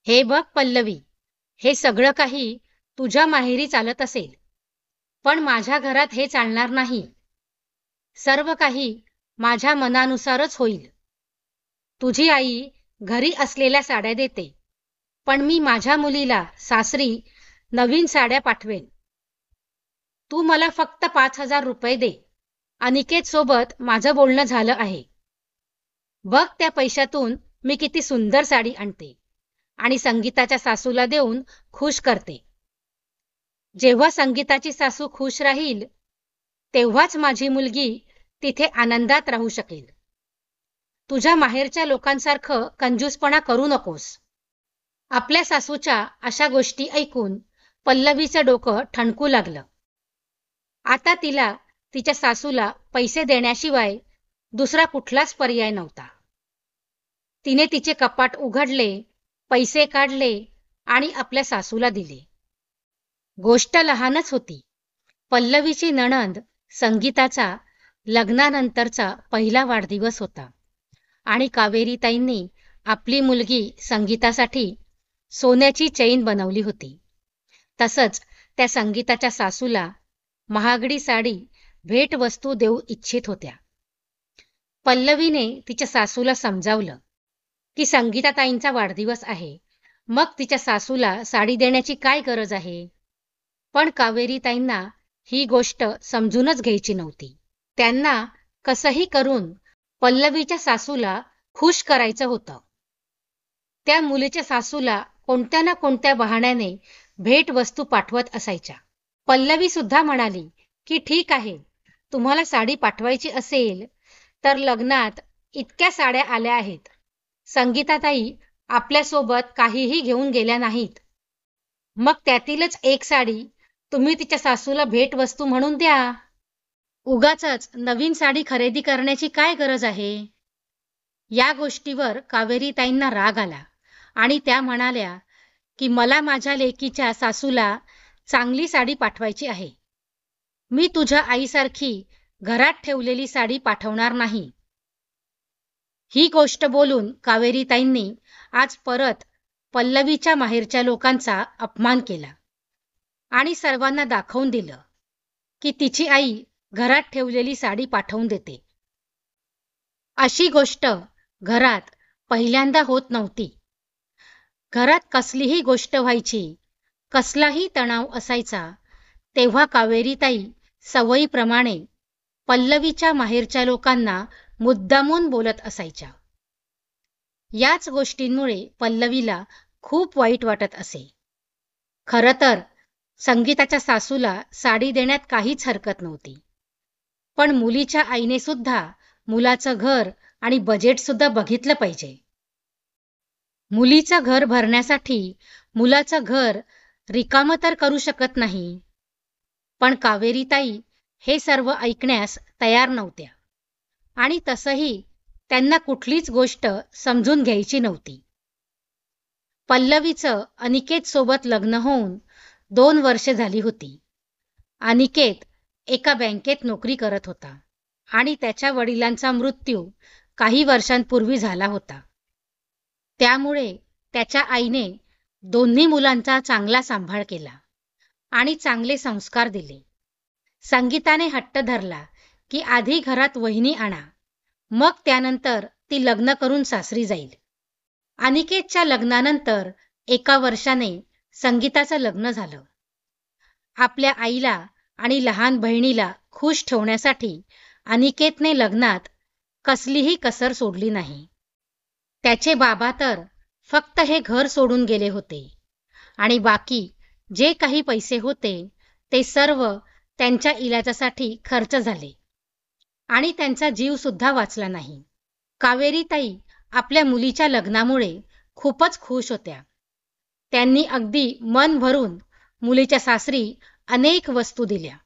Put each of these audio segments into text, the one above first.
हे बघ पल्लवी, हे सगळं काही तुझ्या माहेरी चालत असेल, पण माझ्या घरात हे चालणार नाही. सर्व काही माझ्या मनानुसारच होईल. तुझी आई घरी असलेल्या साड्या देते, पण मी माझ्या मुलीला सासरी नवीन साड्या पाठवेन. तू मला फक्त 5,000 रुपये दे. अनिकेत सोबत माझं बोलणं झालं आहे. बघ त्या पैशातून मी किती सुंदर साडी आणते आणि संगीताच्या सासूला देऊन खुश करते. जेव्हा संगीताची सासू खुश राहील, तेव्हाच माझी मुलगी तिथे आनंदात राहू शकेल. तुझ्या माहेरच्या लोकांसारखं कंजूसपणा करू नकोस. आपल्या सासूच्या अशा गोष्टी ऐकून पल्लवीचं डोकं ठणकू लागलं. आता तिला तिच्या सासूला पैसे देण्याशिवाय दुसरा कुठलाच पर्याय नव्हता. तिने तिचे कपाट उघडले, पैसे काढले आणि आपल्या सासूला दिले. गोष्ट लहानच होती. पल्लवीची नणंद संगीताचा लग्नानंतरचा पहिला वाढदिवस होता आणि कावेरीताईंनी आपली मुलगी संगीतासाठी सोन्याची चैन बनवली होती. तसंच त्या संगीताच्या सासूला महागडी साडी भेटवस्तू देऊ इच्छित होत्या. पल्लवीने तिच्या सासूला समजावलं की संगीताताईंचा वाढदिवस आहे, मग तिच्या सासूला साडी देण्याची काय गरज आहे. पण कावेरीताईंना ही गोष्ट समजूनच घ्यायची नव्हती. त्यांना कसंही करून पल्लवीच्या सासूला खुश करायचं होतं. त्या मुलीच्या सासूला कोणत्या ना कोणत्या बहाण्याने भेटवस्तू पाठवत असायच्या. पल्लवी सुद्धा म्हणाली की ठीक आहे, तुम्हाला साडी पाठवायची असेल तर लग्नात इतक्या साड्या आल्या आहेत. संगीताताई आपल्यासोबत काहीही घेऊन गेल्या नाहीत. मग त्यातीलच एक साडी तुम्ही तिच्या सासूला भेटवस्तू म्हणून द्या. उगाचच नवीन साडी खरेदी करण्याची काय गरज आहे. या गोष्टीवर कावेरीताईंना राग आला आणि त्या म्हणाल्या की मला माझ्या लेकीच्या सासूला चांगली साडी पाठवायची आहे. मी तुझ्या आईसारखी घरात ठेवलेली साडी पाठवणार नाही. ही गोष्ट बोलून कावेरीताईंनी आज परत पल्लवीच्या माहेरच्या लोकांचा अपमान केला आणि सर्वांना दाखवून दिलं की तिची आई घरात ठेवलेली साडी पाठवून देते. अशी गोष्ट घरात पहिल्यांदा होत नव्हती. घरात कसलीही गोष्ट व्हायची, कसलाही तणाव असायचा, तेव्हा कावेरीताई सवयीप्रमाणे पल्लवीच्या माहेरच्या लोकांना मुद्दामून बोलत असायच्या. याच गोष्टींमुळे पल्लवीला खूप वाईट वाटत असे. खरं तर संगीताच्या सासूला साडी देण्यात काहीच हरकत नव्हती, पण मुलीच्या आईने सुद्धा मुलाचं घर आणि बजेट सुद्धा बघितलं पाहिजे. मुलीचं घर भरण्यासाठी मुलाचं घर रिकामं तर करू शकत नाही. पण कावेरीताई हे सर्व ऐकण्यास तयार नव्हत्या आणि तसंही त्यांना कुठलीच गोष्ट समजून घ्यायची नव्हती. पल्लवीचं अनिकेत सोबत लग्न होऊन 2 वर्षे झाली होती. अनिकेत एका बँकेत नोकरी करत होता आणि त्याच्या वडिलांचा मृत्यू काही वर्षांपूर्वी झाला होता. त्यामुळे त्याच्या आईने दोन्ही मुलांचा चांगला सांभाळ केला आणि चांगले संस्कार दिले. संगीताने हट्ट धरला की आधी घरात वहिनी आणा, मग त्यानंतर ती लग्न करून सासरी जाईल. अनिकेतच्या लग्नानंतर 1 वर्षाने संगीताचं लग्न झालं. आपल्या आईला आणि लहान बहिणीला खुश ठेवण्यासाठी अनिकेतने लग्नात कसलीही कसर सोडली नाही. त्याचे बाबा तर फक्त हे घर सोडून गेले होते आणि बाकी जे काही पैसे होते ते सर्व त्यांच्या इलाजासाठी खर्च झाले आणि त्यांचा जीव सुद्धा वाचला नाही. कावेरीताई आपल्या मुलीच्या लग्नामुळे खूपच खुश होत्या. त्यांनी अगदी मन भरून मुलीच्या सासरी अनेक वस्तू दिल्या.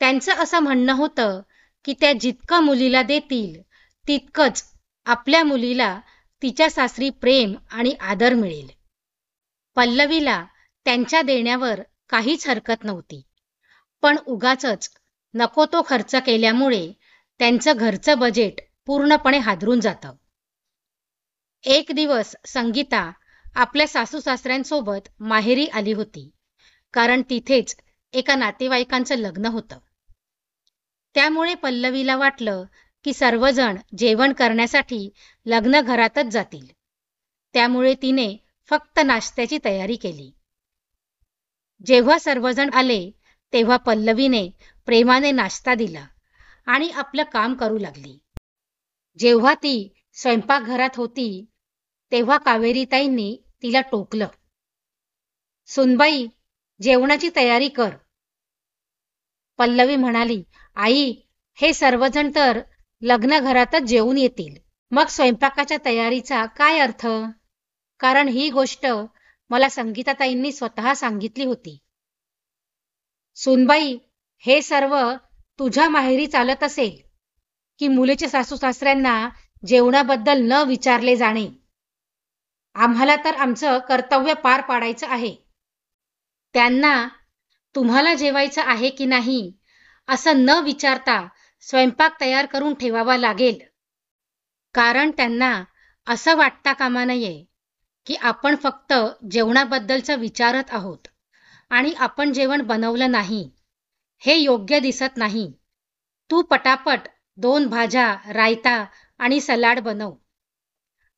त्यांचं असं म्हणणं होतं की त्या जितकं मुलीला देतील तितकंच आपल्या मुलीला तिच्या सासरी प्रेम आणि आदर मिळेल. पल्लवीला त्यांच्या देण्यावर काहीच हरकत नव्हती, पण उगाचच नको तो खर्च केल्यामुळे त्यांचं घरचं बजेट पूर्णपणे हादरून जातं. एक दिवस संगीता आपल्या सासू सासऱ्यांसोबत माहेरी आली होती, कारण तिथेच एका नातेवाईकांचं लग्न होतं. त्यामुळे पल्लवीला वाटलं की सर्वजण जेवण करण्यासाठी लग्नघरातच जातील. त्यामुळे तिने फक्त नाश्त्याची तयारी केली. जेव्हा सर्वजण आले तेव्हा पल्लवीने प्रेमाने नाश्ता दिला आणि आपलं काम करू लागली. जेव्हा ती स्वयंपाकघरात होती तेव्हा कावेरीताईंनी तिला टोकलं, "सुनबाई, जेवणाची तयारी कर." पल्लवी म्हणाली, "आई, हे सर्वजण तर लग्नघरातच जेवून येतील, मग स्वयंपाकाच्या तयारीचा काय अर्थ?" कारण ही गोष्ट मला संगीताताईंनी स्वतः सांगितली होती. "सुनबाई, हे सर्व तुझ्या माहेरी चालत असेल की मुलीच्या सासू सासऱ्यांना जेवणाबद्दल न विचारले जाणे? आम्हाला तर आमचं कर्तव्य पार पाडायचं आहे. त्यांना तुम्हाला जेवायचं आहे की नाही असं न विचारता स्वयंपाक तयार करून ठेवावा लागेल. कारण त्यांना असं वाटता कामा नये की आपण फक्त जेवणाबद्दलचं विचारत आहोत आणि आपण जेवण बनवलं नाही. हे योग्य दिसत नाही. तू पटापट 2 भाज्या, रायता आणि सलाड बनव.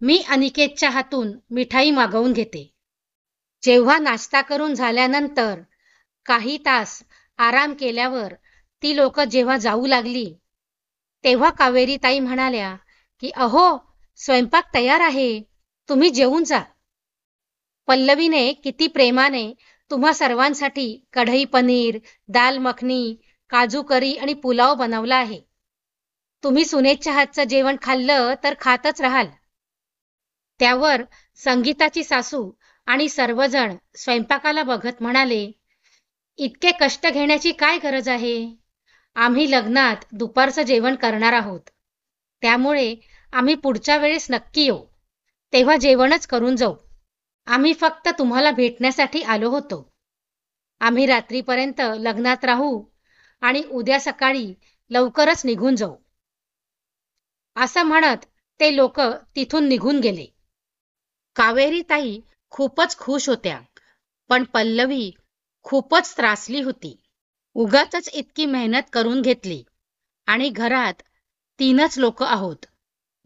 मी अनिकेतच्या हातून मिठाई मागवून घेते." जेव्हा नाश्ता करून झाल्यानंतर काही तास आराम केल्यावर ती लोक जेव्हा जाऊ लागली तेव्हा कावेरीताई म्हणाल्या की "अहो, स्वयंपाक तयार आहे, तुम्ही जेवून जा." पल्लवीने किती प्रेमाने तुम्हा सर्वांसाठी कढई पनीर, दाल मखनी, काजू करी आणि पुलाव बनवला आहे. तुम्ही सुनेच्या हातचं जेवण खाल्लं तर खातच राहाल. त्यावर संगीताची सासू आणि सर्वजण स्वयंपाकाला बघत म्हणाले, "इतके कष्ट घेण्याची काय गरज आहे? आम्ही लग्नात दुपारचं जेवण करणार आहोत. त्यामुळे आम्ही पुढच्या वेळेस नक्की येऊ. तेव्हा जेवणच करून जाऊ. आम्ही फक्त तुम्हाला भेटण्यासाठी आलो होतो. आम्ही रात्रीपर्यंत लग्नात राहू आणि उद्या सकाळी लवकरच निघून जाऊ." असं म्हणत ते लोक तिथून निघून गेले. कावेरीताई खूपच खुश होत्या, पण पल्लवी खूपच त्रासली होती. उगाचच इतकी मेहनत करून घेतली आणि घरात 3च लोक आहोत.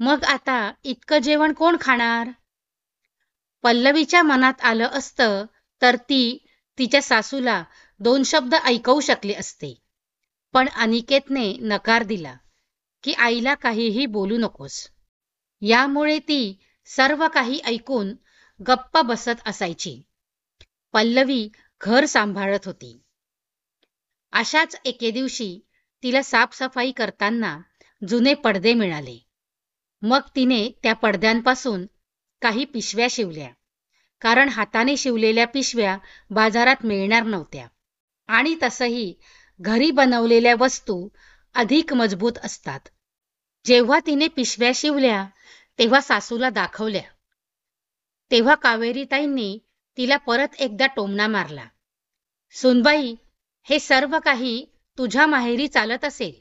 मग आता इतकं जेवण कोण खाणार? पल्लवीच्या मनात आलं असतं तर ती तिच्या सासूला 2 शब्द ऐकवू शकले असते. पण अनिकेतने नकार दिला की आईला काहीही बोलू नकोस. यामुळे ती सर्व काही ऐकून गप्प बसत असायची. पल्लवी घर सांभाळत होती. अशाच एके दिवशी तिला साफसफाई करताना जुने पडदे मिळाले. मग तिने त्या पडद्यांपासून काही पिशव्या शिवल्या, कारण हाताने शिवलेल्या पिशव्या बाजारात मिळणार नव्हत्या आणि तसंही घरी बनवलेल्या वस्तू अधिक मजबूत असतात. जेव्हा तिने पिशव्या शिवल्या तेव्हा सासूला दाखवल्या तेव्हा कावेरीताईंनी तिला परत एकदा टोमणा मारला, "सुनबाई, हे सर्व काही तुझ्या माहेरी चालत असेल.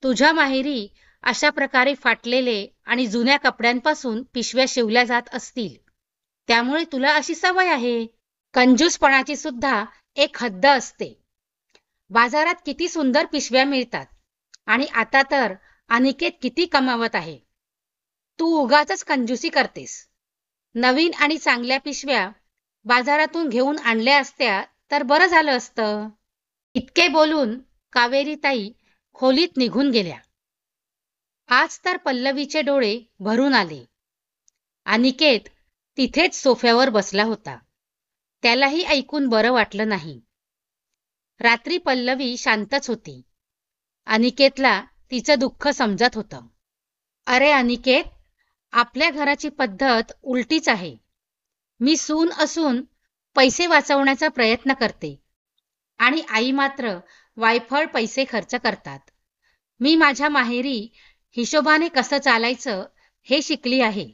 तुझ्या माहेरी अशा प्रकारे फाटलेले आणि जुन्या कपड्यांपासून पिशव्या शिवल्या जात असतील. त्यामुळे तुला अशी सवय आहे. कंजूसपणाची सुद्धा एक हद्द असते. बाजारात किती सुंदर पिशव्या मिळतात आणि आता तर अनिकेत किती कमावत आहे. तू उगाचच कंजूसी करतेस. नवीन आणि चांगल्या पिशव्या बाजारातून घेऊन आणल्या असत्या तर बरं झालं असतं." इतके बोलून कावेरीताई खोलीत निघून गेल्या. आज तर पल्लवीचे डोळे भरून आले. अनिकेत तिथेच सोफ्यावर बसला होता. त्यालाही ऐकून बरं वाटलं नाही. रात्री पल्लवी शांतच होती. अनिकेतला तिचं दुःख समजत होतं. "अरे अनिकेत, आपल्या घराची पद्धत उलटीच आहे. मी सून असून पैसे वाचवण्याचा प्रयत्न करते आणि आई मात्र वायफळ पैसे खर्च करतात. मी माझ्या माहेरी हिशोबाने कसं चालायचं हे शिकली आहे.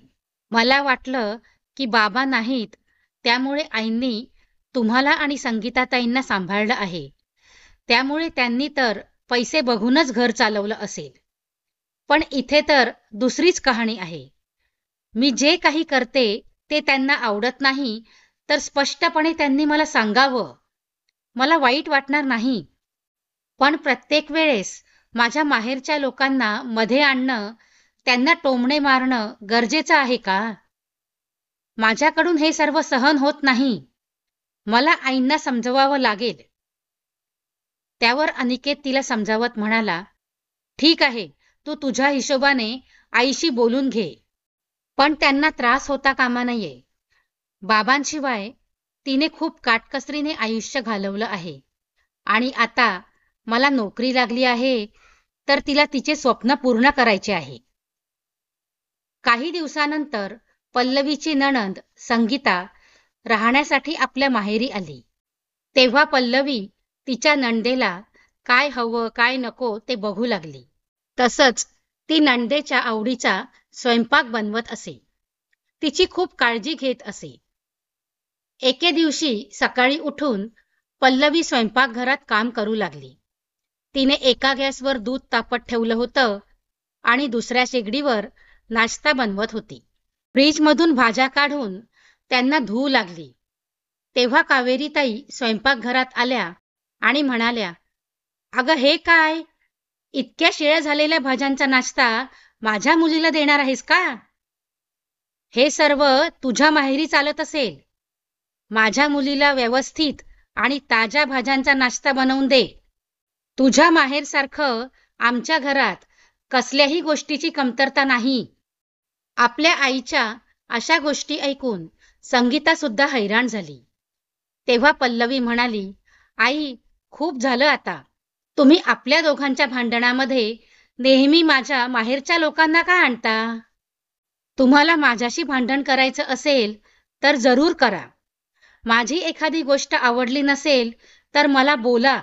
मला वाटलं की बाबा नाहीत, त्यामुळे आईंनी तुम्हाला आणि संगीताताईंना सांभाळलं आहे. त्यामुळे त्यांनी तर पैसे बघूनच घर चालवलं असेल. पण इथे तर दुसरीच कहाणी आहे. मी जे काही करते ते त्यांना आवडत नाही तर स्पष्टपणे त्यांनी मला सांगावं. मला वाईट वाटणार नाही. पण प्रत्येक वेळेस माझ्या माहेरच्या लोकांना मध्ये आणणं, त्यांना टोमणे मारणं गरजेचं आहे का? माझ्याकडून हे सर्व सहन होत नाही. मला आईंना समजवावं लागेल. त्यावर अनिकेत तिला समजावत म्हणाला, ठीक आहे, तू तुझ्या हिशोबाने आईशी बोलून घे. पण त्यांना त्रास होता कामा नये. बाबांशिवाय तिने खूप काटकसरीने आयुष्य घालवलं आहे आणि आता मला नोकरी लागली आहे तर तिला तिचे स्वप्न पूर्ण करायचे आहे. काही दिवसानंतर पल्लवीची नणंद संगीता राहण्यासाठी आपल्या माहेरी आली. तेव्हा पल्लवी तिच्या नणदेला काय हवं काय नको ते बघू लागली. तसंच ती नणदेच्या आवडीचा स्वयंपाक बनवत असे. तिची खूप काळजी घेत असे. एके दिवशी सकाळी उठून पल्लवी स्वयंपाकघरात काम करू लागली. तिने एका गॅसवर दूध तापत ठेवलं होतं आणि दुसऱ्या शेगडीवर नाश्ता बनवत होती. फ्रीजमधून भाज्या काढून त्यांना धुवू लागली. तेव्हा कावेरीताई स्वयंपाकघरात आल्या आणि म्हणाल्या, अगं हे काय? इतक्या शिळ्या झालेल्या भाज्यांचा नाश्ता माझ्या मुलीला देणार आहेस का? हे सर्व तुझ्या माहेरी चालत असेल. माझ्या मुलीला व्यवस्थित आणि ताज्या भाज्यांचा नाश्ता बनवून दे. तुझ्या माहेरसारखं आमच्या घरात कसल्याही गोष्टीची कमतरता नाही. आपल्या आईच्या अशा गोष्टी ऐकून संगीता सुद्धा हैराण झाली. तेव्हा पल्लवी म्हणाली, आई, खूप झालं आता. तुम्ही आपल्या दोघांच्या भांडणामध्ये नेहमी माझ्या माहेरच्या लोकांना का आणता? तुम्हाला माझ्याशी भांडण करायचं असेल तर जरूर करा. माझी एखादी गोष्ट आवडली नसेल तर मला बोला.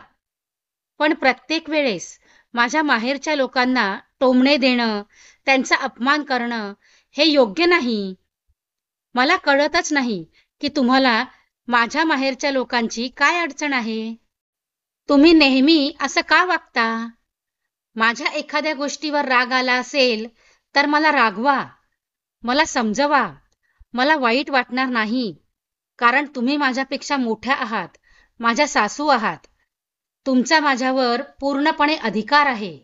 पण प्रत्येक वेळेस माझ्या माहेरच्या लोकांना टोमणे देणं, त्यांचा अपमान करणं हे योग्य नाही. मला कळतच नाही की तुम्हाला माझ्या माहेरच्या लोकांची काय अडचण आहे. तुम्ही नेहमी असं का वागता? माझ्या एखाद्या गोष्टीवर राग आला असेल तर मला रागवा, मला समजवा. मला वाईट वाटणार नाही, कारण तुम्ही माझ्यापेक्षा मोठ्या आहात, माझ्या सासू आहात. तुमचा माझ्यावर पूर्णपणे अधिकार आहे.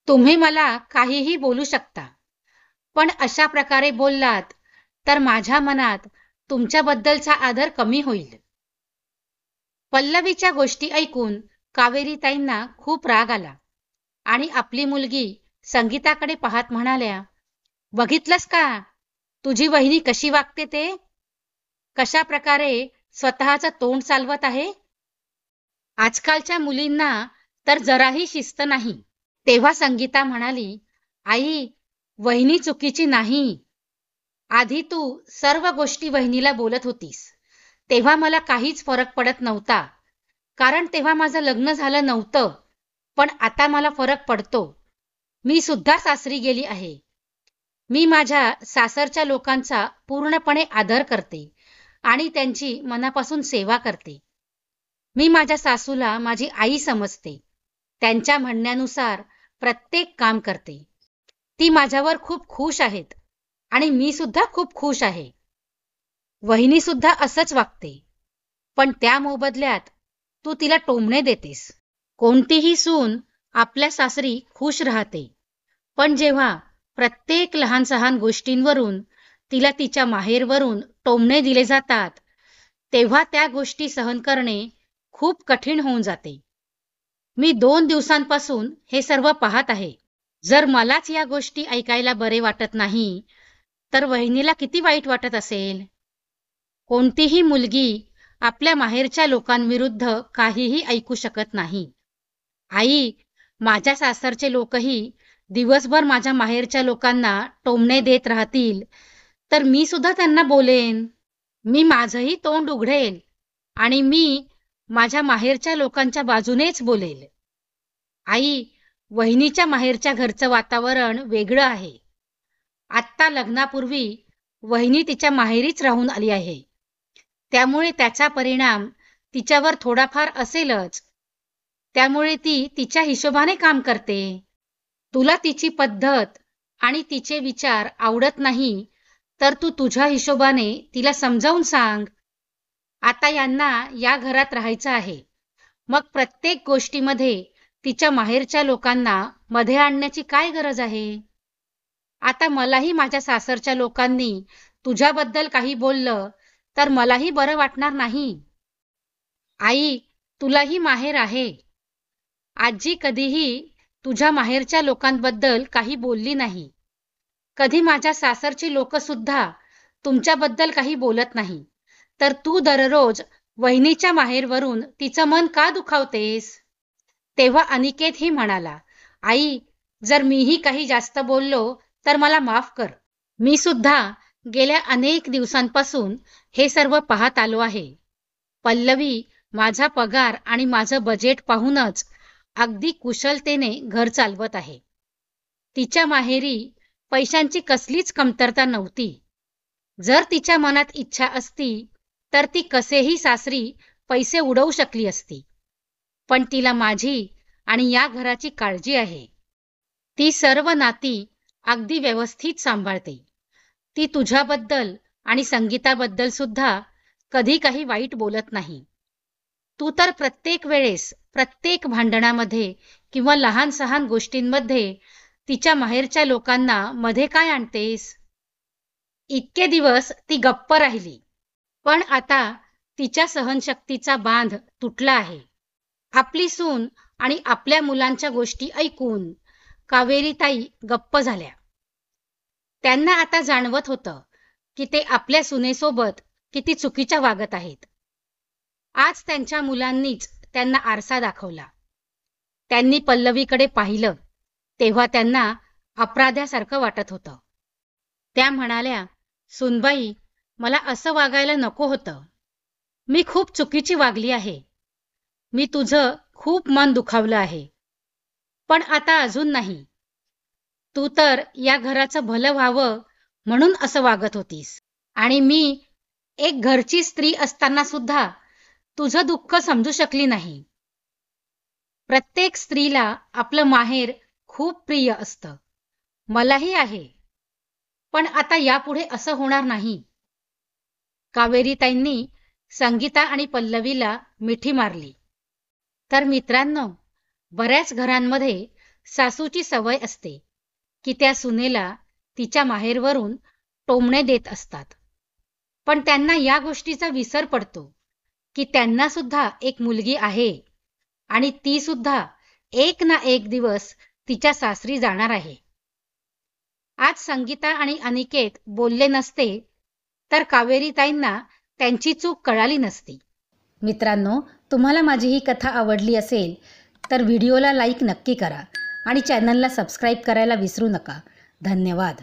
तुम्ही मला काहीही बोलू शकता. पण अशा प्रकारे बोललात तर माझ्या मनात तुमच्याबद्दलचा आदर कमी होईल. पल्लवीच्या गोष्टी ऐकून कावेरीताईंना खूप राग आला आणि आपली मुलगी संगीताकडे पाहत म्हणाल्या, बघितलंस का तुझी वहिनी कशी वागते ते? कशा प्रकारे स्वतःचं तोंड चालवत आहे? आजकालच्या मुलींना तर जराही शिस्त नाही. तेव्हा संगीता म्हणाली, आई, वहिनी चुकीची नाही. आधी तू सर्व गोष्टी वहिनीला बोलत होतीस तेव्हा मला काहीच फरक पडत नव्हता, कारण तेव्हा माझं लग्न झालं नव्हतं. पण आता मला फरक पडतो. मी सुद्धा सासरी गेली आहे. मी माझ्या सासरच्या लोकांचा पूर्णपणे आदर करते आणि त्यांची मनापासून सेवा करते. मी माझ्या सासूला माझी आई समजते. त्यांच्या म्हणण्यानुसार प्रत्येक काम करते. ती माझ्यावर खूप खुश आहेत आणि मी सुद्धा खूप खुश आहे. वहिनी सुद्धा असंच वागते. पण त्या मोबदल्यात तू तिला टोमणे देतेस. कोणतीही सून आपल्या सासरी खुश राहते, पण जेव्हा प्रत्येक लहान सहान गोष्टींवरून तिला तिच्या माहेरवरून टोमणे दिले जातात तेव्हा त्या गोष्टी सहन करणे खूप कठीण होऊन जाते. मी 2 दिवसांपासून हे सर्व पाहत आहे. जर मलाच या गोष्टी ऐकायला बरे वाटत नाही तर वहिनीला किती वाईट वाटत असेल. कोणतीही मुलगी आपल्या माहेरच्या लोकांविरुद्ध काहीही ऐकू शकत नाही. आई, माझ्या सासरचे लोकही दिवसभर माझ्या माहेरच्या लोकांना टोमणे देत राहतील तर मी सुद्धा त्यांना बोलेन. मी माझंही तोंड उघडेल आणि मी माझ्या माहेरच्या लोकांच्या बाजूनेच बोलेल. आई, वहिनीच्या माहेरच्या घरचं वातावरण वेगळं आहे. आत्ता लग्नापूर्वी वहिनी तिच्या माहेरीच राहून आली आहे. त्यामुळे त्याचा परिणाम तिच्यावर थोडाफार असेलच. त्यामुळे ती तिच्या हिशोबाने काम करते. तुला तिची पद्धत आणि तिचे विचार आवडत नाही तर तू तुझ्या हिशोबाने तिला समजावून सांग. आता यांना या घरात राहायचं आहे, मग प्रत्येक गोष्टीमध्ये तिच्या माहेरच्या लोकांना मध्ये आणण्याची काय गरज आहे? आता मलाही माझ्या सासरच्या लोकांनी तुझ्याबद्दल काही बोललं तर मलाही बरं वाटणार नाही. आई, तुलाही माहेर आहे. आजी कधीही तुझ्या माहेरच्या लोकांबद्दल काही बोलली नाही. कधी माझ्या सासरची लोक सुद्धा तुमच्याबद्दल काही बोलत नाही. तर तू दररोज वहिनीच्या माहेरवरून तिचं मन का दुखावतेस? तेव्हा अनिकेतही म्हणाला, आई, जर मीही काही जास्त बोललो तर मला माफ कर. मी सुद्धा गेल्या अनेक दिवसांपासून हे सर्व पाहत आलो आहे. पल्लवी माझा पगार आणि माझं बजेट पाहूनच अगदी कुशलतेने घर चालवत आहे. तिच्या माहेरी पैशांची कसलीच कमतरता नव्हती. जर तिच्या मनात इच्छा असती तर ती कसेही सासरी पैसे उडवू शकली असती. पण तिला माझी आणि या घराची काळजी आहे. ती सर्व नाती अगदी व्यवस्थित सांभाळते. ती तुझ्याबद्दल आणि संगीताबद्दल सुद्धा कधी काही वाईट बोलत नाही. तू तर प्रत्येक वेळेस प्रत्येक भांडणामध्ये किंवा लहान सहान गोष्टींमध्ये तिच्या माहेरच्या लोकांना मध्ये काय आणतेस? इतके दिवस ती गप्प राहिली, पण आता तिच्या सहनशक्तीचा बांध तुटला आहे. आपली सून आणि आपल्या मुलांच्या गोष्टी ऐकून कावेरीताई गप्प झाल्या. त्यांना आता जाणवत होतं की ते आपल्या सुनेसोबत किती चुकीच्या वागत आहेत. आज त्यांच्या मुलांनीच त्यांना आरसा दाखवला. त्यांनी पल्लवीकडे पाहिलं तेव्हा त्यांना अपराध्यासारखं वाटत होतं. त्या म्हणाल्या, सुनबाई, मला असं वागायला नको होतं. मी खूप चुकीची वागली आहे. मी तुझं खूप मन दुखावलं आहे. पण आता अजून नाही. तू तर या घराचं भलं व्हावं म्हणून असं वागत होतीस. आणि मी एक घरची स्त्री असताना सुद्धा तुझं दुःख समजू शकली नाही. प्रत्येक स्त्रीला आपलं माहेर खूप प्रिय असतं. मलाही आहे. पण आता यापुढे असं होणार नाही. कावेरीताईंनी संगीता आणि पल्लवीला मिठी मारली. तर मित्रांनो, बऱ्याच घरांमध्ये सासूची सवय असते की त्या सुनेला तिच्या माहेरवरून टोमणे देत असतात. पण त्यांना या गोष्टीचा विसर पडतो की त्यांना सुद्धा एक मुलगी आहे आणि ती सुद्धा एक ना एक दिवस तिच्या सासरी जाणार आहे. आज संगीता आणि अनिकेत बोलले नसते तर कावेरीताईंना त्यांची चूक कळाली नसती. मित्रांनो, तुम्हाला माझी ही कथा आवडली असेल तर व्हिडिओला लाईक नक्की करा आणि चॅनलला सबस्क्राईब करायला विसरू नका. धन्यवाद.